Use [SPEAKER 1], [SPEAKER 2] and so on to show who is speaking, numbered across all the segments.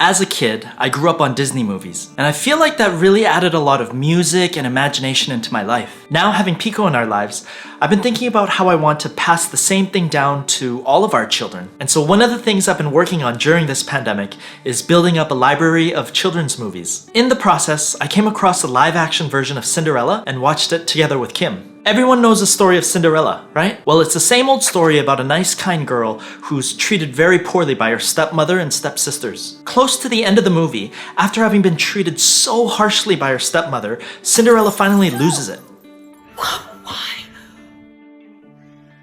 [SPEAKER 1] As a kid, I grew up on Disney movies, and I feel like that really added a lot of music and imagination into my life. Now having Pico in our lives, I've been thinking about how I want to pass the same thing down to all of our children. And so one of the things I've been working on during this pandemic is building up a library of children's movies. In the process, I came across a live-action version of Cinderella and watched it together with Kim. Everyone knows the story of Cinderella, right? Well, it's the same old story about a nice, kind girl who's treated very poorly by her stepmother and stepsisters. Close to the end of the movie, after having been treated so harshly by her stepmother, Cinderella finally loses it.
[SPEAKER 2] Why?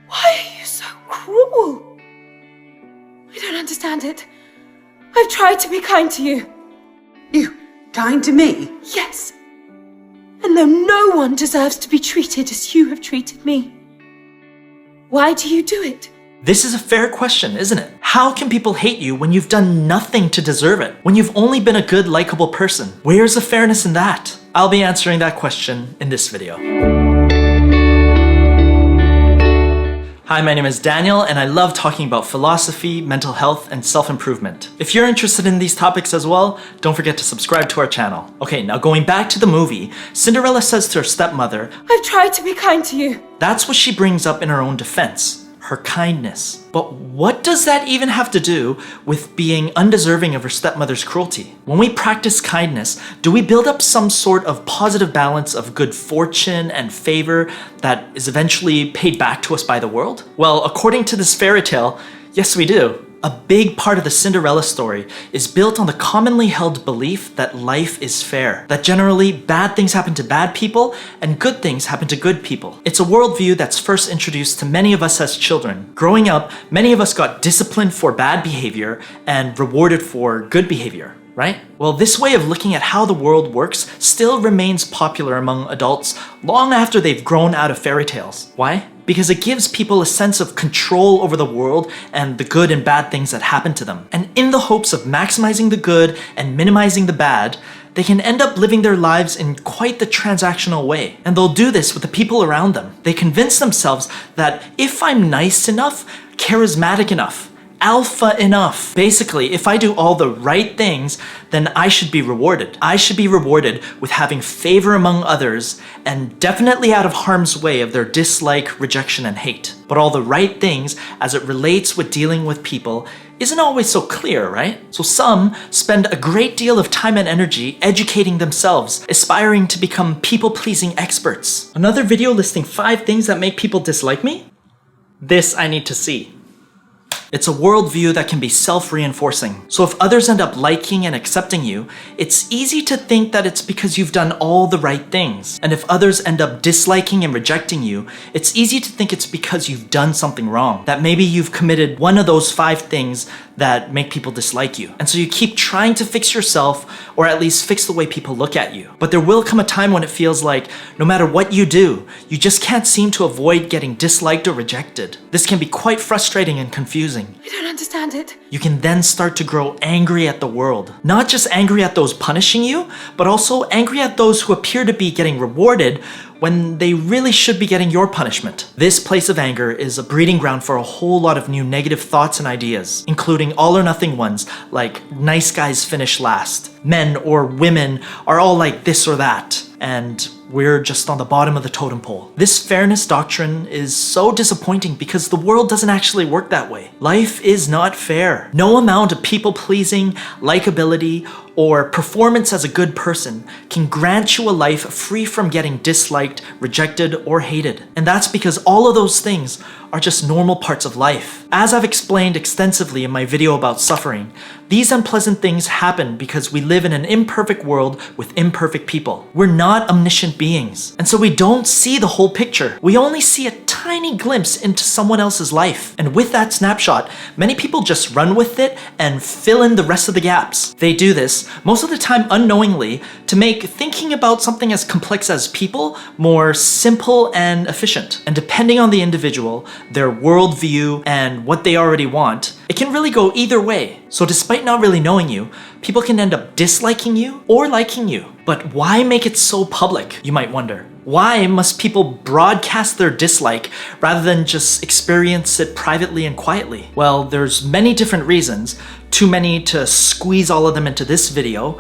[SPEAKER 2] Why are you so cruel? I don't understand it. I've tried to be kind to you.
[SPEAKER 3] You kind to me?
[SPEAKER 2] Yes. And though no one deserves to be treated as you have treated me, why do you do it?
[SPEAKER 1] This is a fair question, isn't it? How can people hate you when you've done nothing to deserve it? When you've only been a good, likable person? Where's the fairness in that? I'll be answering that question in this video. Hi, my name is Daniel, and I love talking about philosophy, mental health, and self-improvement. If you're interested in these topics as well, don't forget to subscribe to our channel. Okay, now going back to the movie, Cinderella says to her stepmother,
[SPEAKER 2] I've tried to be kind to you.
[SPEAKER 1] That's what she brings up in her own defense, her kindness. But what does that even have to do with being undeserving of her stepmother's cruelty? When we practice kindness, do we build up some sort of positive balance of good fortune and favor that is eventually paid back to us by the world? Well, according to this fairy tale, yes we do. A big part of the Cinderella story is built on the commonly held belief that life is fair, that generally bad things happen to bad people and good things happen to good people. It's a worldview that's first introduced to many of us as children. Growing up, many of us got disciplined for bad behavior and rewarded for good behavior, right? Well, this way of looking at how the world works still remains popular among adults long after they've grown out of fairy tales. Why? Because it gives people a sense of control over the world and the good and bad things that happen to them. And in the hopes of maximizing the good and minimizing the bad, they can end up living their lives in quite the transactional way. And they'll do this with the people around them. They convince themselves that if I'm nice enough, charismatic enough, alpha enough. Basically, if I do all the right things, then I should be rewarded. I should be rewarded with having favor among others and definitely out of harm's way of their dislike, rejection, and hate. But all the right things as it relates with dealing with people isn't always so clear, right? So some spend a great deal of time and energy educating themselves, aspiring to become people-pleasing experts. Another video listing 5 things that make people dislike me? This I need to see. It's a worldview that can be self-reinforcing. So if others end up liking and accepting you, it's easy to think that it's because you've done all the right things. And if others end up disliking and rejecting you, it's easy to think it's because you've done something wrong. That maybe you've committed one of those 5 things that make people dislike you. And so you keep trying to fix yourself, or at least fix the way people look at you. But there will come a time when it feels like no matter what you do, you just can't seem to avoid getting disliked or rejected. This can be quite frustrating and confusing.
[SPEAKER 2] I don't understand it.
[SPEAKER 1] You can then start to grow angry at the world. Not just angry at those punishing you, but also angry at those who appear to be getting rewarded when they really should be getting your punishment. This place of anger is a breeding ground for a whole lot of new negative thoughts and ideas, including all or nothing ones like nice guys finish last, men or women are all like this or that, and we're just on the bottom of the totem pole. This fairness doctrine is so disappointing because the world doesn't actually work that way. Life is not fair. No amount of people-pleasing, likability, or performance as a good person can grant you a life free from getting disliked, rejected, or hated. And that's because all of those things are just normal parts of life. As I've explained extensively in my video about suffering, these unpleasant things happen because we live in an imperfect world with imperfect people. We're not omniscient beings, and so we don't see the whole picture. We only see a tiny glimpse into someone else's life. And with that snapshot, many people just run with it and fill in the rest of the gaps. They do this, most of the time unknowingly, to make thinking about something as complex as people more simple and efficient. And depending on the individual, their worldview, and what they already want, it can really go either way. So despite not really knowing you, people can end up disliking you or liking you. But why make it so public, you might wonder? Why must people broadcast their dislike rather than just experience it privately and quietly? Well, there's many different reasons, too many to squeeze all of them into this video,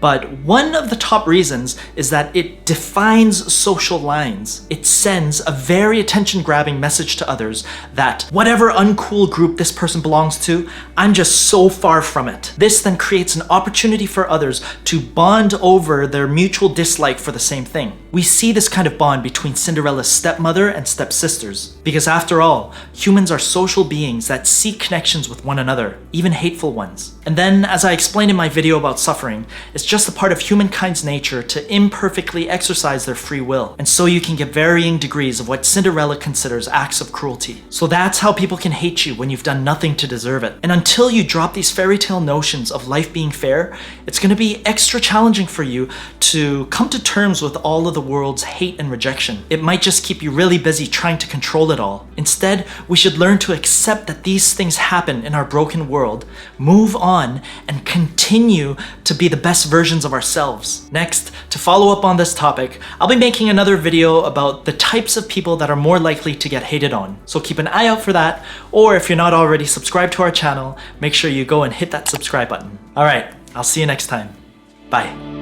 [SPEAKER 1] but one of the top reasons is that it defines social lines. It sends a very attention-grabbing message to others that whatever uncool group this person belongs to, I'm just so far from it. This then creates an opportunity for others to bond over their mutual dislike for the same thing. We see this kind of bond between Cinderella's stepmother and stepsisters, because after all, humans are social beings that seek connections with one another, even hateful ones. And then, as I explained in my video about suffering, it's just a part of humankind's nature to imperfectly exercise their free will, and so you can get varying degrees of what Cinderella considers acts of cruelty. So that's how people can hate you when you've done nothing to deserve it. And until you drop these fairy tale notions of life being fair, it's going to be extra challenging for you to come to terms with all of the world's hate and rejection. It might just keep you really busy trying to control it all. Instead, we should learn to accept that these things happen in our broken world, move on, and continue to be the best versions of ourselves. Next, to follow up on this topic, I'll be making another video about the types of people that are more likely to get hated on. So keep an eye out for that, or if you're not already subscribed to our channel, make sure you go and hit that subscribe button. Alright, I'll see you next time. Bye.